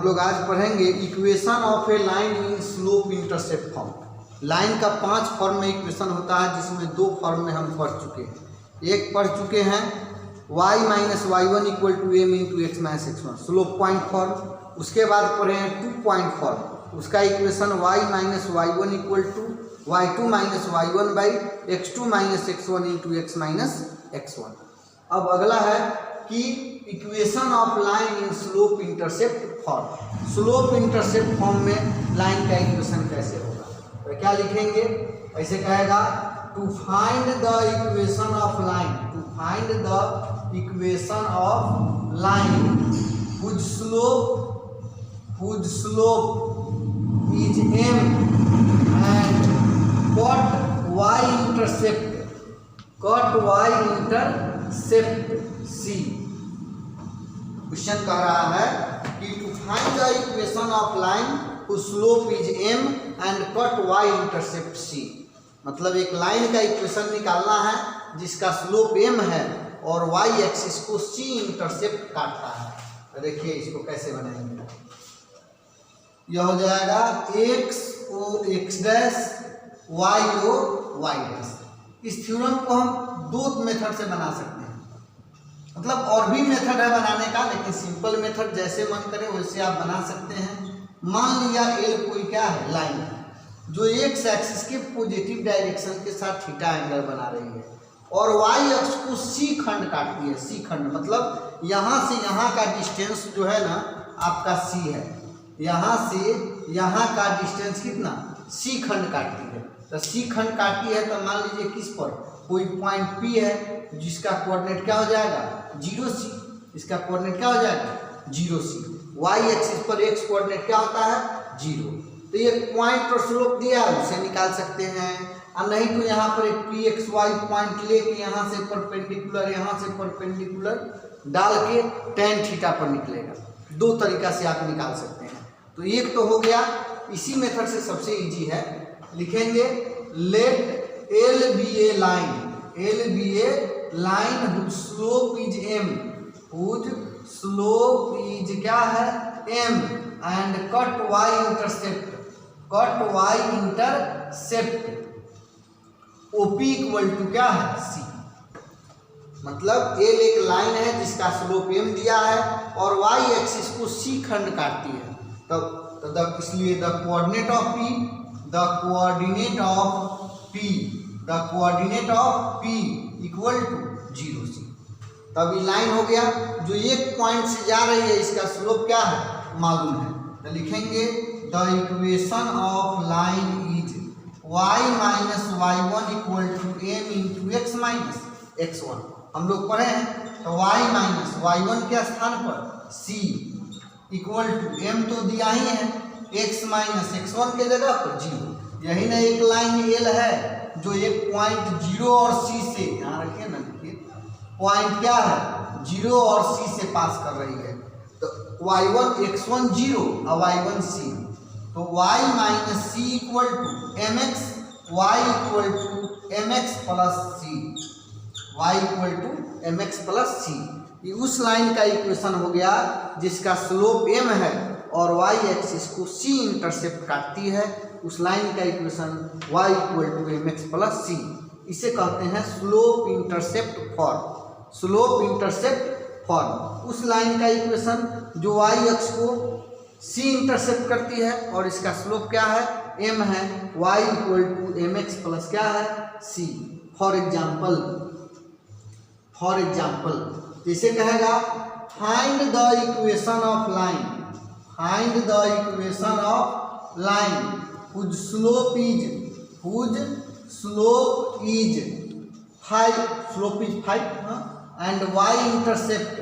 हम लोग आज पढ़ेंगे equation of A line in slope intercept form. Line का 5 फॉर्म में इक्वेशन होता है, जिसमें 2 फॉर्म में हम पढ़ चुके हैं। एक पढ़ चुके हैं y minus y1 equal to M into x minus x1 slope point form. उसके बाद पढ़े हैं 2 पॉइंट फॉर्म, उसका equation y minus y1 equal to y2 minus y1 by x2 minus x1 into x minus x1। अब अगला है कि equation of line in slope intercept form. Slope intercept form में लाइन का इक्वेशन कैसे होगा, तो क्या लिखेंगे, ऐसे कहेगा to find the equation of line, to find the equation of line whose slope is m and cut y intercept c। Question कह रहा है कि to find the equation of line whose slope is m and cut y intercept c। मतलब एक line का equation निकालना है जिसका स्लोप m है और y एक्सिस को c इंटरसेप्ट काटता है। तो देखिए इसको कैसे बनाएंगे, यह हो जाएगा x ओ x डैश y ओ y डैश। इस थ्योरम को हम 2 मेथड से बना सकते हैं, मतलब और भी मेथड है बनाने का, लेकिन सिंपल मेथड जैसे मन करे वैसे आप बना सकते हैं। मान लिया L कोई क्या है, लाइन है जो x एक्सिस के पॉजिटिव डायरेक्शन के साथ थीटा एंगल बना रही है और y अक्ष को c खंड काटती है। c खंड मतलब यहाँ से यहाँ का डिस्टेंस जो है ना आपका c है, यहाँ से यहाँ का डिस्टेंस कितना, c खंड काटती है। तो c खंड काटती है तो मान लीजिए किस पर, कोई पॉइंट P है जिसका कोऑर्डिनेट क्या हो जाएगा 0c, इसका कोऑर्डिनेट क्या हो जाएगा 0c। y एक्सिस पर x कोऑर्डिनेट क्या होता है 0। तो ये पॉइंट पर स्लोप दिया है उसे निकाल सकते हैं, और नहीं तो यहाँ पर एक pxy पॉइंट लेके यहाँ से परपेंडिकुलर यहाँ से परपेंडिकुलर डाल के tan थीटा पर निकलेगा। 2 तरीका से आप निकाल सकते हैं। तो एक तो हो गया, इसी मेथड से सबसे इजी है, लिखेंगे let L be a line, L be a line whose slope is m, whose slope is क्या है m and cut y intercept, cut y intercept OP equal to क्या है C। मतलब L एक लाइन है जिसका स्लोप m दिया है और y एक्सिस को C खंड काटती है। तब इसलिए the coordinate of P, the coordinate of P, the coordinate of P equal to 0c। तब ये लाइन हो गया जो एक पॉइंट से जा रही है, इसका स्लोप क्या है मालूम है। तो लिखेंगे the equation of line is y minus y1 equal to m into x minus x1। हम लोग पढ़े हैं तो y माइनस y1 के स्थान पर c इक्वल टू m तो दिया ही है, x माइनस x1 के जगह पर 0। यही ना एक लाइन L है जो एक पॉइंट 0 और c से, यहाँ रखिए ना, देखिए पॉइंट क्या है 0 और c से पास कर रही है। तो y1 x1 0 और y1 c, तो y minus c equal to m x, y equal to m x plus c, y equal to m x plus c. ये उस लाइन का इक्वेशन हो गया जिसका स्लोप m है और y एक्सिस को c इंटरसेप्ट काटती है। उस लाइन का equation y equal to m x plus c, इसे कहते हैं slope intercept form. Slope intercept form उस लाइन का इक्वेशन जो y अक्ष को c इंटरसेप्ट करती है और इसका स्लोप क्या है m है, y equal to m x plus क्या है c। फॉर एग्जाम्पल जैसे कहेगा find the equation of line, find the equation of line whose slope is 5, slope is 5 and y intercept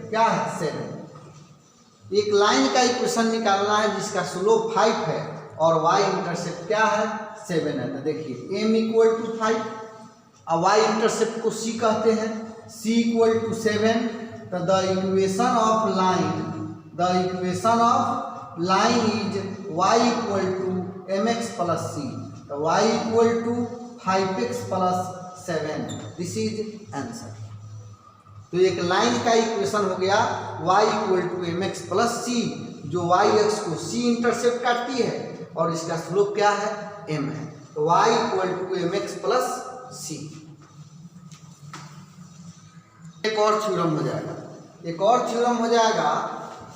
क्या है 7। एक लाइन का इक्वेशन निकालना है जिसका स्लोप 5 है और y इंटरसेप्ट क्या है 7 है। तो देखिए m इक्वल टू 5 और y इंटरसेप्ट को c कहते हैं, c इक्वल टू 7। तो the equation of line is y equal to mx plus c, तो y equal to 5x plus 7। This is answer. तो एक लाइन का इक्वेशन हो गया y equal to m x plus c, जो y x को c intercept काटती है और इसका स्लोप क्या है, m है। तो y equal to m x plus c. एक और थ्योरम हो जाएगा, एक और थ्योरम हो जाएगा,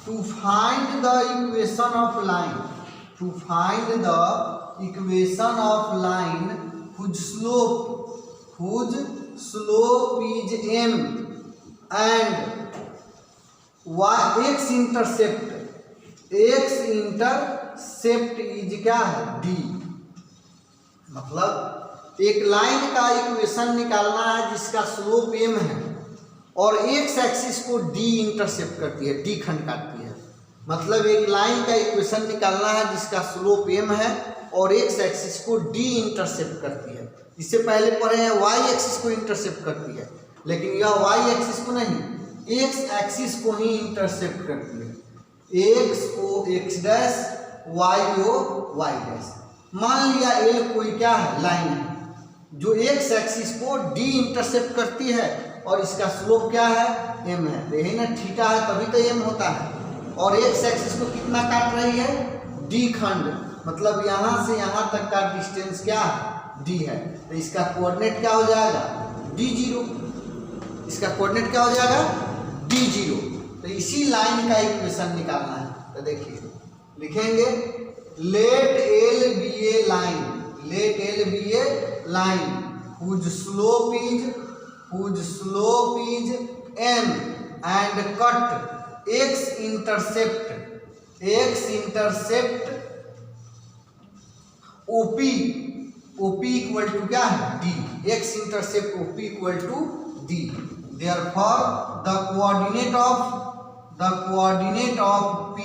to find the equation of line, to find the equation of line whose slope is m and x intercept is क्या है, d। मतलब एक लाइन का इक्वेशन निकालना है जिसका स्लोप m है और x एक्सिस को d इंटरसेप्ट करती है, d खंड काटती है। मतलब एक लाइन का इक्वेशन निकालना है जिसका स्लोप m है और x एक्सिस को d इंटरसेप्ट करती है। इससे पहले पढ़े हैं y एक्सिस को इंटरसेप्ट करती है, लेकिन यह y एक्सिस को नहीं, x एक्सिस को ही इंटरसेप्ट करती है। x को x डैश, y को y डैश। मान लिया l कोई क्या है, लाइन है जो x एक्सिस को d इंटरसेप्ट करती है और इसका स्लोप क्या है, m है। तो यही ना थीटा है तभी तो m होता है। और x एक्सिस को कितना काट रही है, d खंड, मतलब यहाँ से यहाँ तक का डिस्टेंस क्या है, d है। तो इसका कोऑर्डिनेट क्या हो जाएगा, d0। इसका कोऑर्डिनेट क्या हो जाएगा, d0। तो इसी लाइन का इक्वेशन निकालना है। तो देखिए लिखेंगे, let l be a line, let l be a line whose slope is m and cut x intercept OP equal to क्या है, d। x intercept OP equal to d। Therefore the coordinate of P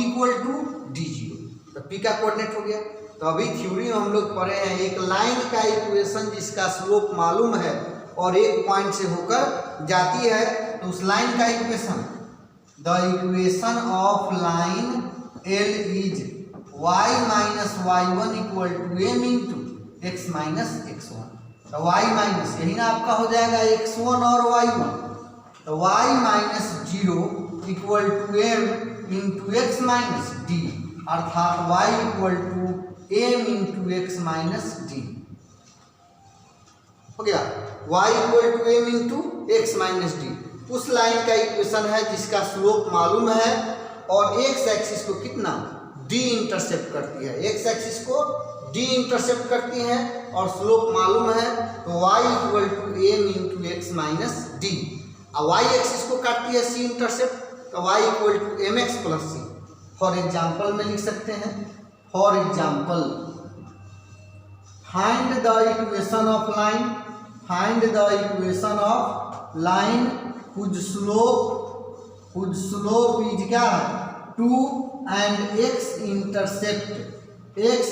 equal to d0। तो P का coordinate हो गया। तो अभी theory में हम लोग पढ़े हैं, एक लाइन का इक्वेशन जिसका स्लोप मालूम है और एक पॉइंट से होकर जाती है, तो उस लाइन का equation, the equation of line L is y minus y1 equal to m into x minus x1। तो y माइनस, यही ना आपका हो जाएगा x1 और y1। तो y minus 0 equal to m into x minus d, अर्थात y equal to m into x minus d हो गया। y equal to m into x minus d उस लाइन का इक्वेशन है जिसका स्लोप मालूम है और x एक्सिस को कितना, d इंटरसेप्ट करती है। x एक्सिस को d इंटरसेप्ट करती है और स्लोप मालूम है, तो y equal to m into x minus d। और y एक्सिस को काटती है c इंटरसेप्ट, तो y equal to m x plus c. For example में लिख सकते हैं, for example find the equation of line, find the equation of line whose slope is क्या है, 2 and x intercept is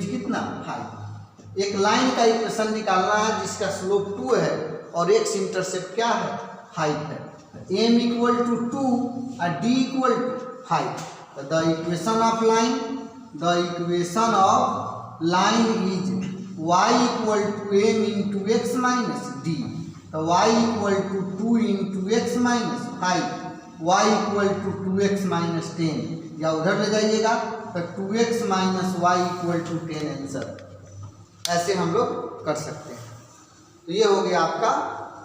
कितना, 5। एक लाइन का इक्वेशन निकालना है जिसका स्लोप 2 है और x इंटरसेप्ट क्या है, 5 है। m इक्वल टू 2 और d equal to 5। The equation of line is y equal to m into x minus d। तो y equal to 2 into x minus 5, y equal to 2x minus 10, या उधर ले जाइएगा तो 2x minus y equal to 10 answer. ऐसे हम लोग कर सकते हैं। तो ये हो गया आपका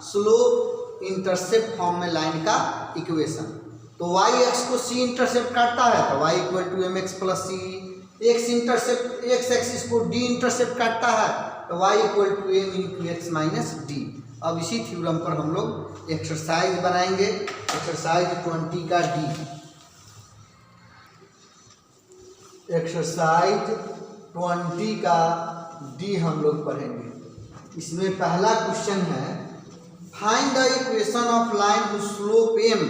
स्लोप इंटरसेप्ट फॉर्म में लाइन का इक्वेशन। तो y एक्स को c इंटरसेप्ट काटता है तो y equal to m x plus c, x axis को d इंटरसेप्ट काटता है तो y equal to M into x minus d. अब इसी थ्योरम पर हम लोग एक्सरसाइज बनाएंगे, एक्सरसाइज 20 का डी। एक्सरसाइज 20 का डी हम लोग पढ़ेंगे। इसमें पहला क्वेश्चन है, find the equation of line whose slope m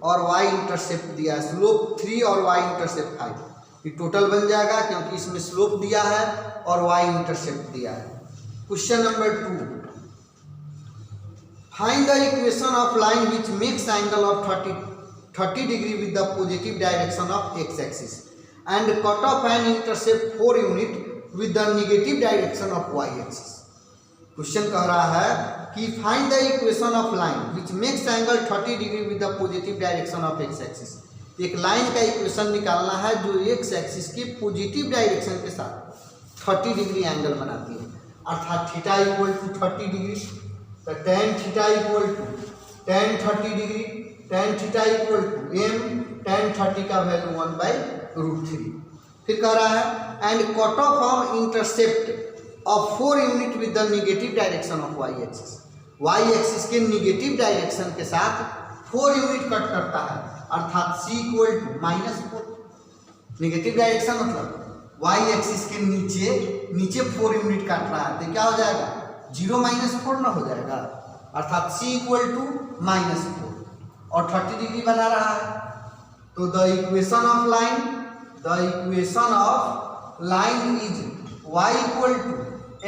और y इंटरसेप्ट दिया है, स्लोप 3 और y इंटरसेप्ट 5। ये टोटल बन जाएगा क्योंकि इसमें स्लोप दिया है और y इंटरसेप्ट दिया है। Question number 2, find the equation of line which makes angle of 30 degree with the positive direction of x axis and cut of and intercept 4 unit with the negative direction of y axis. Question कह रहा है कि find the equation of line which makes angle 30 degree with the positive direction of x axis. एक line का equation निकालना है जो x axis की पॉजिटिव डायरेक्शन के साथ 30 डिग्री एंगल बनाती है, अर्थात थीटा इक्वल टू 30 डिग्री। तो tan theta equal to tan 30 degree, tan theta equal to m, tan 30 का वैल्यू 1/√3। फिर कह रहा है and cut off off intercept of 4 unit with the negative direction of y axis. Y axis के negative direction के साथ 4 unit cut करता है, अर्थात c equal to -4। Negative direction मतलब वाई एक्सिस के नीचे 4 यूनिट काट रहा है, तो क्या हो जाएगा 0 - 4 ना हो जाएगा, अर्थात c इक्वल टू -4 और 30 डिग्री बना रहा है। तो the equation of line is y equal to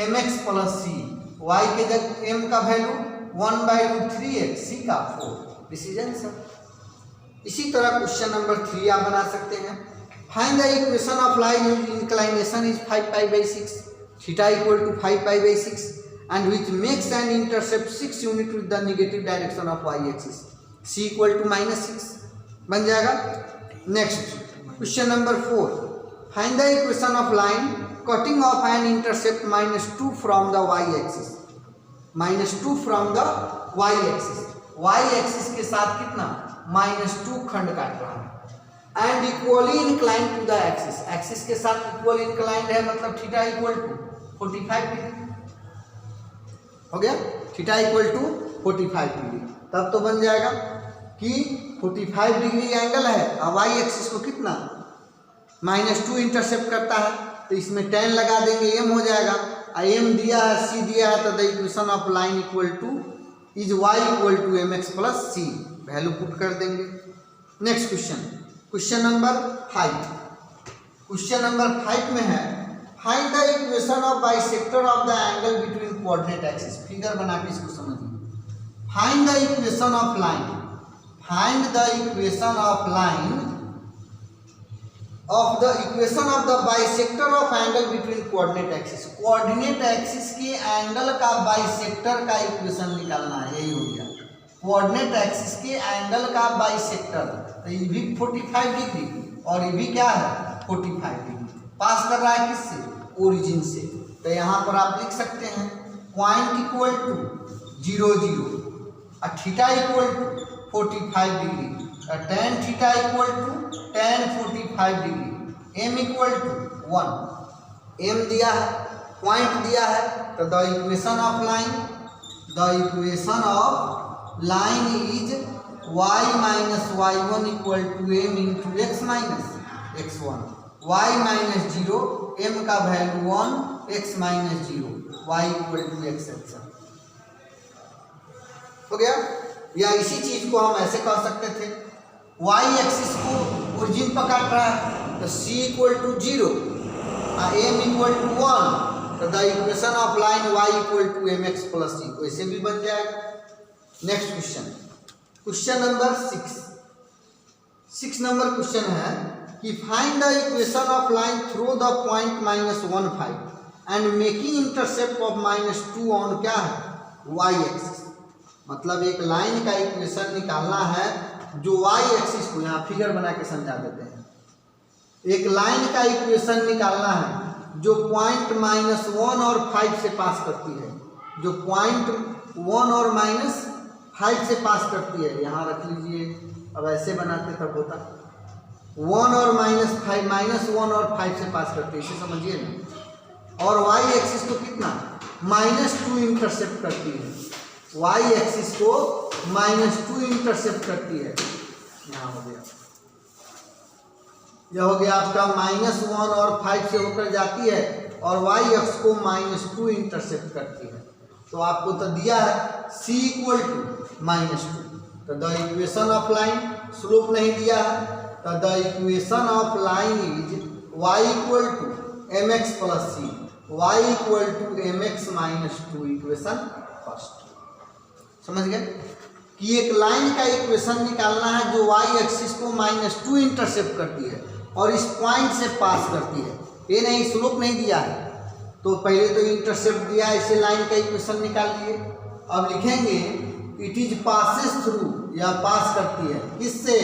mx plus c। y के जगह m का वैल्यू 1/√3x, c का 4। This is answer. इसी तरह क्वेश्चन नंबर 3 आप बना सकते हैं। Find the equation of line inclination is 5π/6, theta equal to 5π/6 and which makes an intercept 6 unit with the negative direction of y axis, c equal to -6 बन जाएगा। Next question number 4, find the equation of line cutting off an intercept -2 from the y axis, -2 from the y axis. Y axis के साथ कितना -2 खंड काट रहा है and equally incline to the axis. Axis के साथ इक्वल इंक्लाइंड है, मतलब थीटा इक्वल टू 45 डिग्री हो गया। थीटा इक्वल टू 45 डिग्री, तब तो बन जाएगा कि 45 डिग्री एंगल है और वाई एक्सिस को कितना -2 इंटरसेप्ट करता है, तो इसमें 10 लगा देंगे, m हो जाएगा। m दिया है, c दिया है, तो the equation of line equal to is y equal to mx plus c, value put कर देंगे। Next question number 5। Question number 5 में है find the equation of bisector of the angle between coordinate axis. Figure बना के इसको समझिए। Find the equation of line, find the equation of line of the equation of the bisector of angle between coordinate axis. Coordinate axis के angle का bisector का equation निकालना है, यही हो गया। कोऑर्डिनेट एक्सिस के एंगल का बाइसेक्टर, तो ये भी 45 डिग्री और ये भी क्या है 45 डिग्री, पास कर रहा है किससे, ओरिजिन से। तो यहाँ पर आप लिख सकते हैं पॉइंट इक्वल टू 0 0 और theta equal to 45 degree, tan theta equal to tan 45 degree, m equal to 1। m दिया है, पॉइंट दिया है, तो the equation of line is y - y1 equal to m into x - x1, y - 0, m का value 1, x - 0, y equal to x हो गया। या इसी चीज को हम ऐसे कह सकते थे, y एक्सिस को ओरिजिन पर काट रहा है, तो c इक्वल टू 0 और m इक्वल टू 1, तो the equation of line y equal to mx plus c, वैसे भी बन जाएगा। Next question number 6 number question है कि find the equation of line through the point -15 and making intercept of -2 on क्या है y axis. मतलब एक लाइन का इक्वेशन निकालना है जो y एक्सिस को, यहाँ फिगर बना के समझा देते हैं। एक लाइन का इक्वेशन निकालना है जो पॉइंट -1 और 5 से पास करती है, जो पॉइंट 1 और -5 से पास करती है। यहाँ रख लीजिए, अब ऐसे बनाते तब होता 1 और -1 और 5 से पास करती है, इसे समझिए ना। और y एक्सिस को कितना -2 इंटरसेप्ट करती है, y एक्सिस को -2 इंटरसेप्ट करती है। यहाँ हो गया, यह हो गया आपका -1 और 5 से होकर जाती है और y एक्स को -2 इंटरसेप्ट करती है। तो आपको तो दिया है c इक्वल टू -2, तो the equation of line, slope नहीं दिया है, तो the equation of line is y equal to mx plus c, y equal to mx - 2, equation first. समझ गए कि एक लाइन का इक्वेशन निकालना है जो y एक्सिस को -2 इंटरसेप्ट करती है और इस पॉइंट से पास करती है। ये नहीं, स्लोप नहीं दिया है, तो पहले तो इंटरसेप्ट दिया है, इसे लाइन का इक्वेशन निकालिए। अब लिखेंगे इट इज पासेस थ्रू, या पास करती है किससे,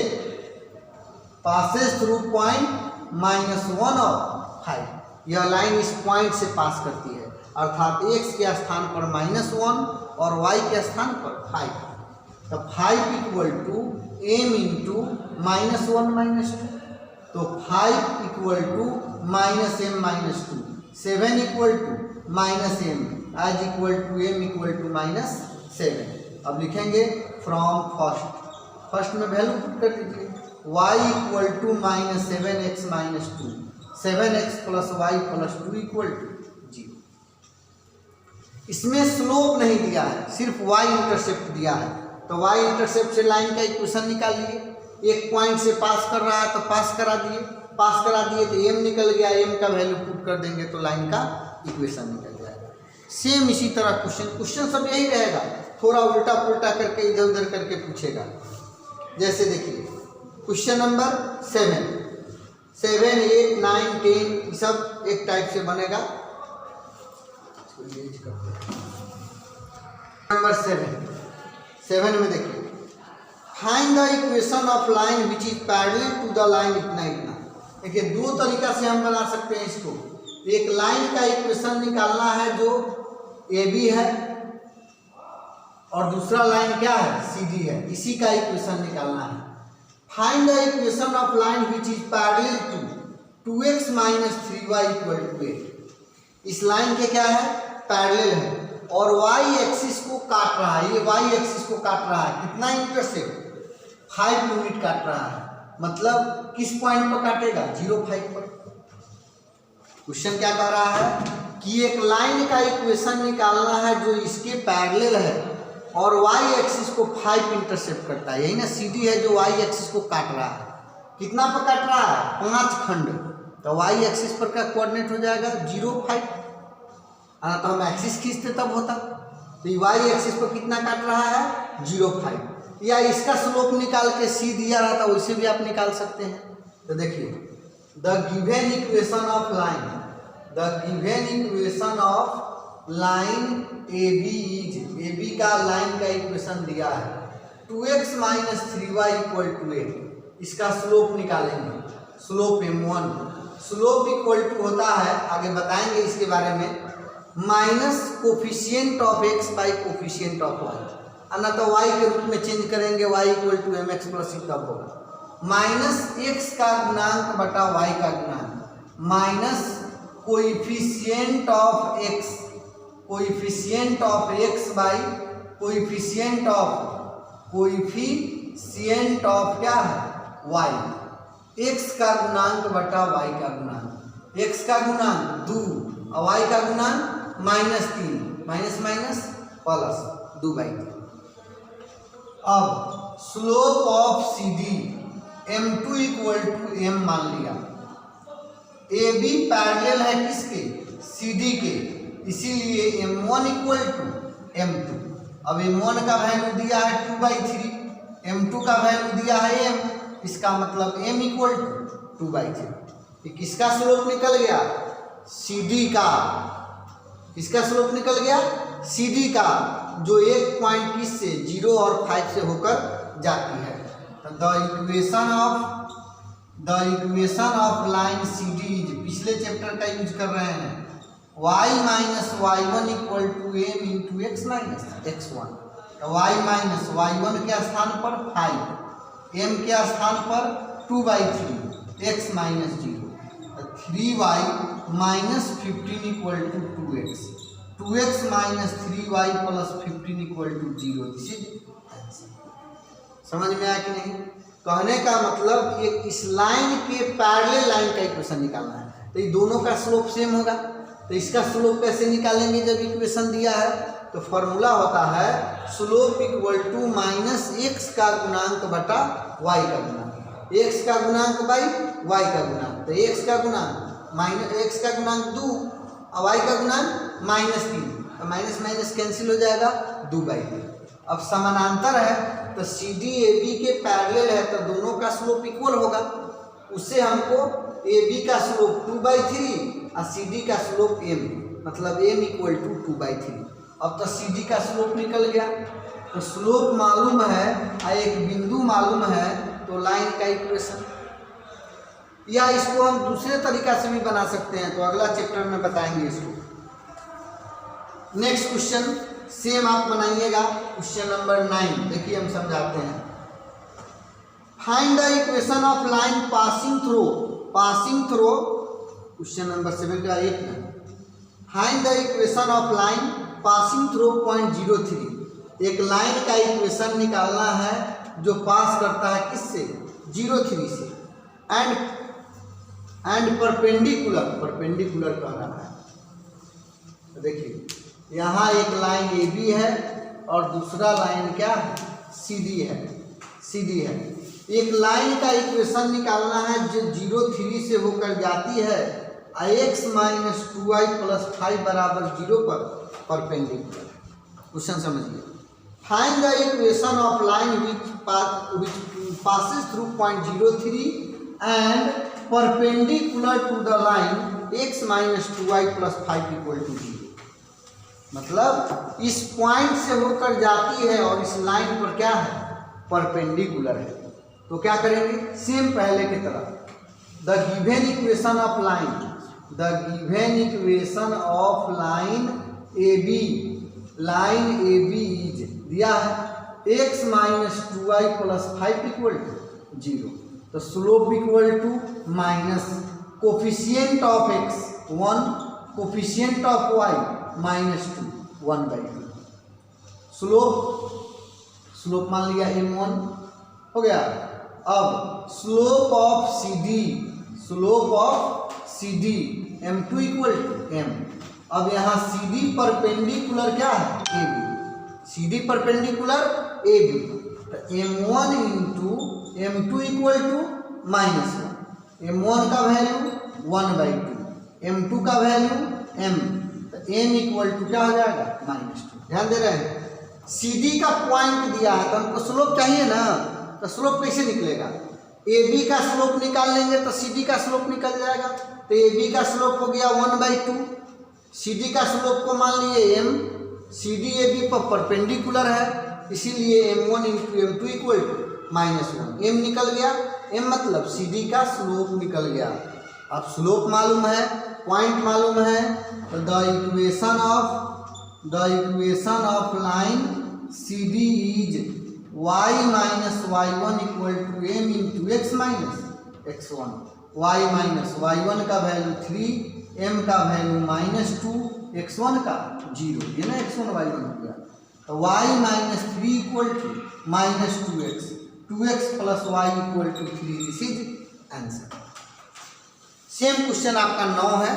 पासेस थ्रू पॉइंट -1 और 5। यह लाइन इस पॉइंट से पास करती है, अर्थात x के स्थान पर -1 और y के स्थान पर 5। तो 5 इक्वल टू m इंटू -1 -2, तो 5 equal to -m -2, 7 equal to -m, as equal to m equal to -7। अब लिखेंगे फ्रॉम फर्स्ट में वैल्यू पुट कर दीजिए, y equal to -7x -2, 7x plus y plus 2 equal to 0। इसमें स्लोप नहीं दिया है, सिर्फ y इंटरसेप्ट दिया है, तो y इंटरसेप्ट से लाइन का इक्वेशन निकालिए। एक पॉइंट से पास कर रहा है तो पास करा दिए तो m निकल गया, m का वैल्यू पुट कर देंगे तो लाइन का इक्वेशन निकल जाएगा। सेम इसी तरह क्वेश्चन सब यही रहेगा, थोड़ा उल्टा पुल्टा करके इधर उधर करके पूछेगा। जैसे देखिए क्वेश्चन नंबर 7, 8, 9, 10 सब एक टाइप से बनेगा। नंबर 7 में देखिए, find the equation of line which is parallel to the line इतना। देखिए दो तरीका से हम बना सकते हैं इसको। एक लाइन का इक्वेशन निकालना है जो AB है, और दूसरा लाइन क्या है, CD है, इसी का इक्वेशन निकालना है। Find the equation of line which is parallel to 2x - 3y = 8। इस लाइन के क्या है, पैरेलल है, और y एक्सिस को काट रहा है, ये y एक्सिस को काट रहा है, कितना इंटरसेप्ट, 5 यूनिट काट रहा है, मतलब किस पॉइंट पर काटेगा, 0,5 पर। क्वेश्चन क्या कह रहा है कि एक लाइन का इक्वेशन निकालना है जो इसके पैरेलल है और y एक्सिस को 5 इंटरसेप्ट करता है, यही ना CD है जो y एक्सिस को काट रहा है। कितना पर काट रहा है, 5 खंड, तो y एक्सिस पर का कोऑर्डिनेट हो जाएगा 0,5। तो हम एक्सिस खींचते तब होता, तो y एक्सिस पर कितना काट रहा है, 0,5। या इसका स्लोप निकाल के C दिया रहा था, वैसे भी आप निकाल सकते हैं। तो देखिए the given equation of line, AB is, AB का लाइन का इक्वेशन दिया है 2x - 3y = 8। इसका स्लोप निकालेंगे, slope m1, slope equal to होता है, आगे बताएंगे इसके बारे में, minus coefficient of x by coefficient of y, अन्ना तो y के रूप में चेंज करेंगे, y = mx + c कब होगा, माइनस x का गुणांक बटा y का गुणांक, minus coefficient of x by coefficient of क्या है, y, x का गुणांक बटा y का गुणांक, x का गुणांक 2 और y का गुणांक -3, माइनस माइनस प्लस 2/3। अब slope of CD m2 = m मान लिया, AB पैरेलल है किसके, CD के, इसीलिए m1 = m2। अब m1 का वैल्यू दिया है 2/3, m2 का वैल्यू दिया है m, इसका मतलब m = 2/3। किसका स्लोप निकल गया, CD का, किसका स्लोप निकल गया, CD का, जो एक पॉइंट किस से, 0 और 5 से होकर जाती है। तो the equation of line CD is, पिछले चैप्टर का यूज कर रहे हैं, y - y1 = m × x - x1। तो y - y1 के स्थान पर 5, m के स्थान पर 2/3, x - 0, 3y - 15 = 2x, 2x - 3y + 15 = 0। समझ में आया कि नहीं? कहने का मतलब एक इस लाइन के पैरेलल लाइन का इक्वेशन निकालना है, तो ये दोनों का स्लोप सेम होगा। तो इसका स्लोप कैसे निकालेंगे, जब इक्वेशन दिया है तो फॉर्मूला होता है स्लोप = -x का गुणांक बटा y का गुणांक, x का गुणांक बाई y का गुणांक। तो x का गुणांक x का गुणांक 2 और y का गुणांक -3, तो माइनस माइनस कैंसिल हो जाएगा, 2/3। अब समानांतर है तो CD AB के पैरेलल है, तो दोनों का स्लोप इक्वल होगा। उससे हमको AB का स्लोप 2/3 और CD का स्लोप m, मतलब m इक्वल टू 2/3। अब तो सी डी का स्लोप निकल गया, तो स्लोप मालूम है और एक बिंदु मालूम है, तो लाइन का इक्वेशन। या इसको हम दूसरे तरीका से भी बना सकते हैं, तो अगला चैप्टर में बताएंगे इसको। नेक्स्ट क्वेश्चन सेम आप बनाइएगा, क्वेश्चन नंबर 9। देखिए हम समझाते हैं। Find the equation of line passing through question number 7 का 8 में। Find the equation of line passing through point 03। एक लाइन का इक्वेशन निकालना है जो पास करता है किससे, 03 से, एंड परपेंडिकुलर कहना है। देखिए यहाँ एक लाइन ए बी है और दूसरा लाइन क्या है, सी डी है। एक लाइन का इक्वेशन निकालना है जो 03 से होकर जाती है x - 2y + 5 = 0 पर परपेंडिकुलर। क्वेश्चन समझिए। Find the equation of line which passes through point 03 and perpendicular to the line x - 2y + 5 = 0। मतलब इस पॉइंट से होकर जाती है और इस लाइन पर क्या है, परपेंडिकुलर है। तो क्या करेंगे, सेम पहले की तरह। The given equation of line A B is दिया है x - 2y + 5 = 0। तो slope equal to minus coefficient of x 1, coefficient of y -2, 1/2। Slope मान लिया m1 हो गया। अब slope of C D m2 = m। अब यहाँ सी डी परपेंडिकुलर क्या है, A B. C D perpendicular A B, तो m1 × m2 = -1। m1 का वैल्यू 1/2, m2 का वैल्यू m, तो m = क्या हो जाएगा, -2। ध्यान दे रहे हैं। सी डी का पॉइंट दिया है तो हमको स्लोप चाहिए ना, तो स्लोप कैसे निकलेगा, ए बी का स्लोप निकाल लेंगे तो सी डी का स्लोप निकल जाएगा। तो ए बी का स्लोप हो गया 1/2, सी डी का स्लोप को मान लिए m, C D A B पर परपेंडिकुलर है, इसीलिए m1 × m2 = -1। m निकल गया, m मतलब सी डी का स्लोप निकल गया। अब स्लोप मालूम है, पॉइंट मालूम है, तो the equation of line C D is y - y1 = m × x - x1। y - y1 का वैल्यू 3, m का वैल्यू -2, x1 का 0, ये ना x1 y1 हो गया। तो y - 3 = -2x, 2x + y = 3। This is answer. Same question आपका 9 है।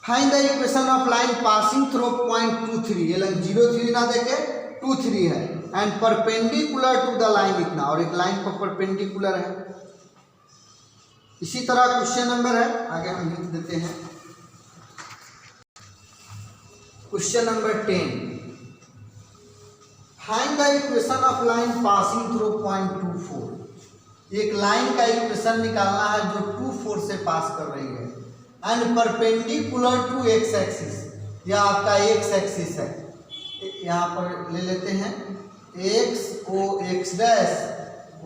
Find the equation of line passing through point 23। ये लाइन 03 ना देके 23 है, and perpendicular to the line इतना, और एक लाइन पर परपेंडिकुलर है। इसी तरह क्वेश्चन नंबर है, आगे हम लिख देते हैं। Question number 10। Find the equation of line passing through point 24। एक लाइन का इक्वेशन निकालना है जो 24 से पास कर रही है, and perpendicular to x axis. यह आपका एक्स एक्सिस है, यहाँ पर ले लेते हैं x o x dash,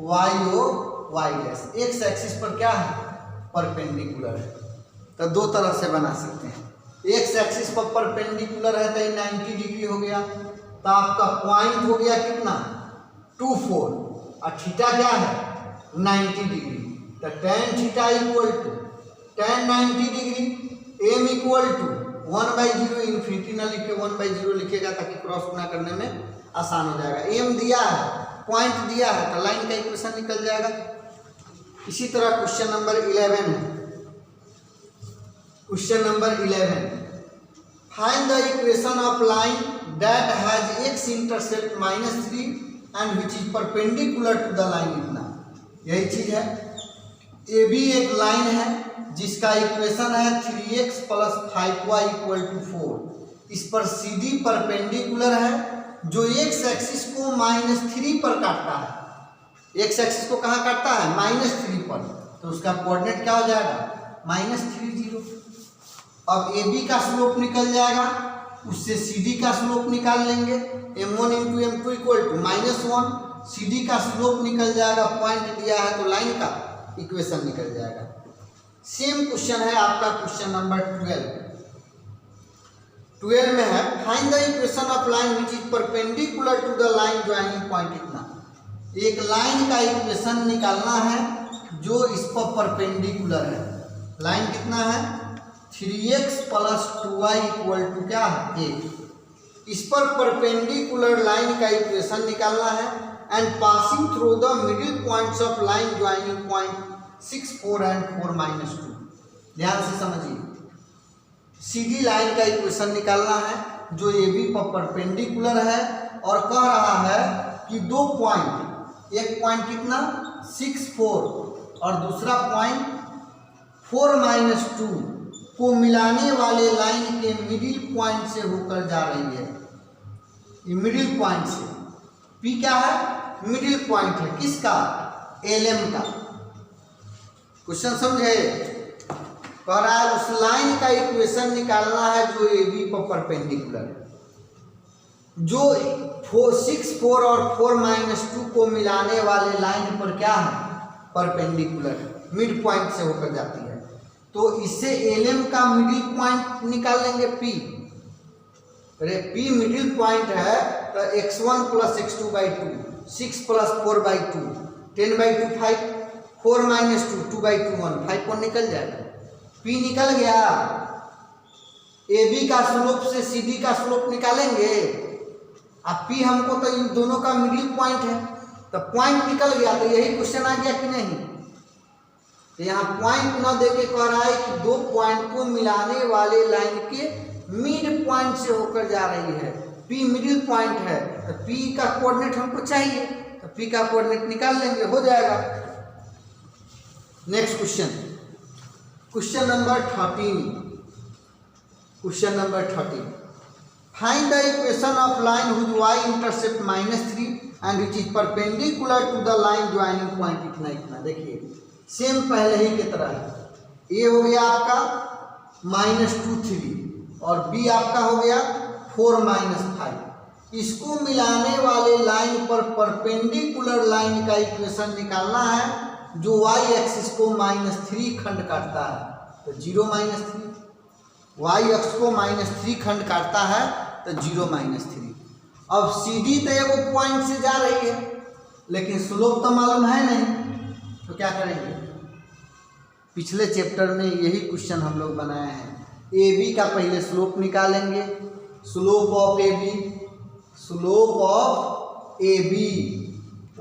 y o y dash. X axis पर क्या है, परपेंडिकुलर है। तो दो तरह से बना सकते हैं। एक्स एक्सिस पर परपेंडिकुलर है तो ये 90 डिग्री हो गया, तो आपका पॉइंट हो गया कितना, 24, और थीटा क्या है, 90 डिग्री। तो tan theta = tan 90 degree. m = 1/0, infinity ना लिखे 1/0 लिखेगा ताकि क्रॉस गुना करने में आसान हो जाएगा। m दिया है, पॉइंट दिया है, तो लाइन का इक्वेशन निकल जाएगा। इसी तरह क्वेश्चन नंबर 11 है। Question number 11। Find the equation of line that has x intercept -3 and which is perpendicular to the line इतना। यही चीज है। ए बी एक लाइन है जिसका इक्वेशन है 3x + 5y = 4। इस पर सी डी परपेंडिकुलर है जो x एक्सिस को -3 पर काटता है। x एक्सिस को कहाँ काटता है, -3 पर, तो उसका कोऑर्डिनेट क्या हो जाएगा, -3, 0। अब ए बी का स्लोप निकल जाएगा, उससे सी डी का स्लोप निकाल लेंगे, m1 into m2 equal to -1, C D का स्लोप निकल जाएगा, पॉइंट दिया है तो लाइन का इक्वेशन निकल जाएगा। सेम क्वेश्चन है आपका क्वेश्चन नंबर 12 में है find the equation of line which is perpendicular to the line joining point. इतना एक लाइन का इक्वेशन निकालना है जो इस पर परपेंडिकुलर है। लाइन कितना है 3x + 2y = क्या है 8। इस पर परपेंडिकुलर लाइन का इक्वेशन निकालना है and passing through the middle points of line joining point 6, 4 and 4 - 2। ध्यान से समझिए, सीधी लाइन का इक्वेशन निकालना है जो ए बी पर परपेंडिकुलर है और कह रहा है कि दो पॉइंट, एक पॉइंट कितना 6, 4 और दूसरा पॉइंट 4 - 2 को मिलाने वाले लाइन के मिडिल पॉइंट से होकर जा रही है। ये मिडिल पॉइंट से P क्या है मिडिल पॉइंट है किसका LM का। क्वेश्चन समझे, कह रहा है उस लाइन का इक्वेशन निकालना है जो ए बी पर परपेंडिकुलर है, जो 6, 4 और 4 - 2 को मिलाने वाले लाइन पर क्या है परपेंडिकुलर है, मिड पॉइंट से होकर जाती है। तो इससे LM का मिडिल पॉइंट निकाल लेंगे P। अरे P मिडिल पॉइंट है तो x1 + x2/2, 6 + 4/2, 10/2 5, 4 - 2 2/2 1, 5 पर निकल जाएगा। P निकल गया, AB का स्लोप से CD का स्लोप निकालेंगे। अब P हमको तो इन दोनों का मिडिल पॉइंट है, तो पॉइंट निकल गया। तो यही क्वेश्चन आ गया कि नहीं। तो यहाँ पॉइंट न देके कह रहा है कि दो पॉइंट को मिलाने वाले लाइन के मिड पॉइंट से होकर जा रही है। P मिडिल पॉइंट है तो P का कोऑर्डिनेट हमको चाहिए, तो P का कोऑर्डिनेट निकाल लेंगे, हो जाएगा। Next question, question number 13। Find the equation of line whose y intercept -3 and which is perpendicular to the line joining point. इतना देखिए सेम पहले ही की तरह है। A हो गया आपका -2 3 और B आपका हो गया 4 - 5। इसको मिलाने वाले लाइन पर परपेंडिकुलर लाइन का इक्वेशन निकालना है जो y एक्सिस को -3 खंड काटता है, तो 0 - 3। y अक्ष को -3 खंड काटता है तो 0 - 3। अब CD तो एगो पॉइंट से जा रही है लेकिन स्लोप तो मालूम है नहीं, तो क्या करेंगे। पिछले चैप्टर में यही क्वेश्चन हम लोग बनाए हैं। AB का पहले स्लोप निकालेंगे, slope of AB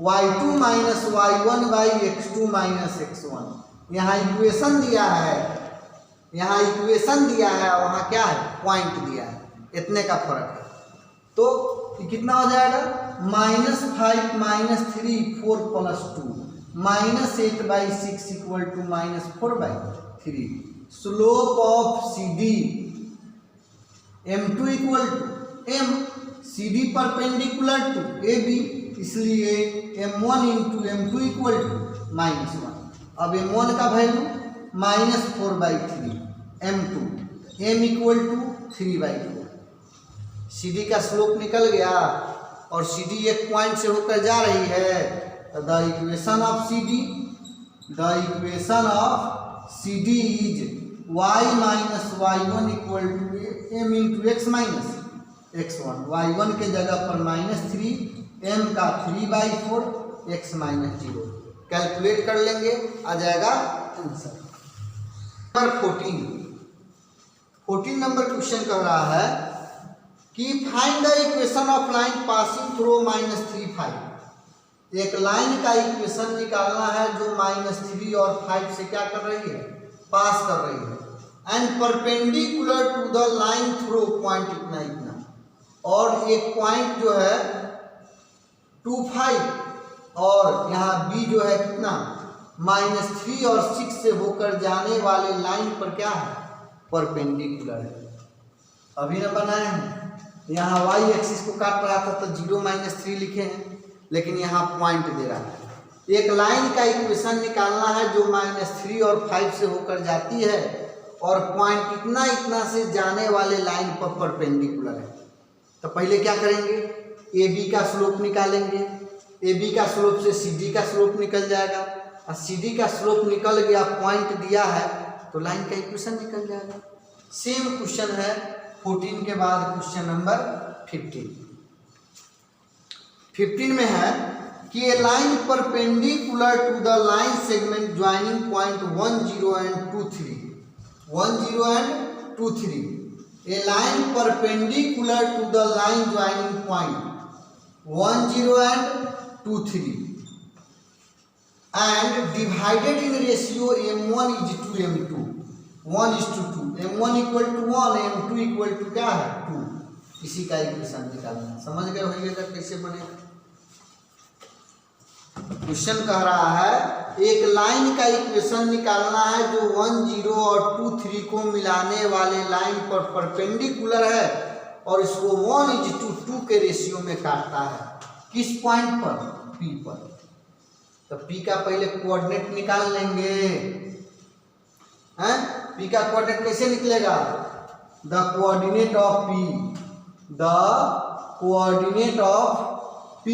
y2 - y1 x2 - x1। यहाँ इक्वेशन दिया है, यहाँ इक्वेशन दिया है, वहाँ क्या है पॉइंट दिया है, इतने का फर्क है। तो कितना हो जाएगा -5 - 3 4 + 2 -8/6 = -4/3। Slope of CD m2 = m, CD perpendicular to AB, इसलिए m1 × m2 = -1। अब m1 का वैल्यू -4/3, m2 m = 3/4। CD का स्लोप निकल गया और CD एक पॉइंट से होकर जा रही है, तो the equation of CD is y - y1 = m × x - x1। y1 के जगह पर -3, m का 3/4, x - 0। कैलकुलेट कर लेंगे, आ जाएगा आंसर। नंबर 14 नंबर क्वेश्चन कह रहा है कि find the equation of line passing through -3 5। एक लाइन का इक्वेशन निकालना है जो -3 और 5 से क्या कर रही है पास कर रही है and perpendicular to the line through point इतना। और एक पॉइंट जो है 2 5 और यहाँ B जो है कितना -3 और 6 से होकर जाने वाले लाइन पर क्या है परपेंडिकुलर है। अभी न बनाए हैं, यहाँ y एक्सिस को काट रहा था तो 0 - 3 लिखे हैं, लेकिन यहाँ पॉइंट दे रहा है। एक लाइन का इक्वेशन निकालना है जो -3 और 5 से होकर जाती है और पॉइंट इतना इतना से जाने वाले लाइन पर परपेंडिकुलर है। तो पहले क्या करेंगे, ए बी का स्लोप निकालेंगे। ए बी का स्लोप से सी डी का स्लोप निकल जाएगा, और सी डी का स्लोप निकल गया, पॉइंट दिया है तो लाइन का इक्वेशन निकल जाएगा। सेम क्वेश्चन है 14 के बाद क्वेश्चन नंबर 15 में है कि a line perpendicular to the line segment joining point 10 and 23 10 and 23, a line perpendicular to the line joining point 10 and 23 and divided in ratio m1 is to m2 1 is to 2, m1 equal to 1, m2 equal to क्या है 2। इसी का equation निकालना, समझ गए होइएगा कैसे बनेगा। Question कह रहा है एक लाइन का इक्वेशन निकालना है जो 10 और 23 को मिलाने वाले लाइन पर परपेंडिकुलर है और इसको 1:2 के रेशियो में काटता है। किस पॉइंट पर, P पर। तो P का पहले कोऑर्डिनेट निकाल लेंगे हैं। P का कोऑर्डिनेट कैसे निकलेगा, the coordinate of P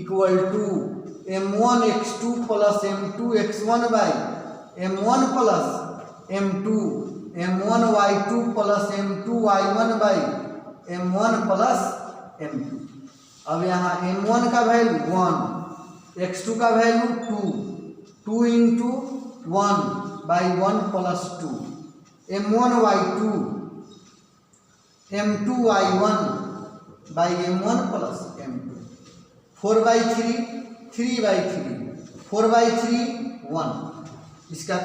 equal to m1 x2 plus m2 x1 by m1 plus m2 m1 y2 plus m2 y1 by m1 plus m2। अब यहाँ m1 का वैल्यू 1, x2 का value 2 into 1 by 1 plus 2, m1 y2 m2 y1 by m1 plus m2, 4/3 3/3 4/3 1। इसका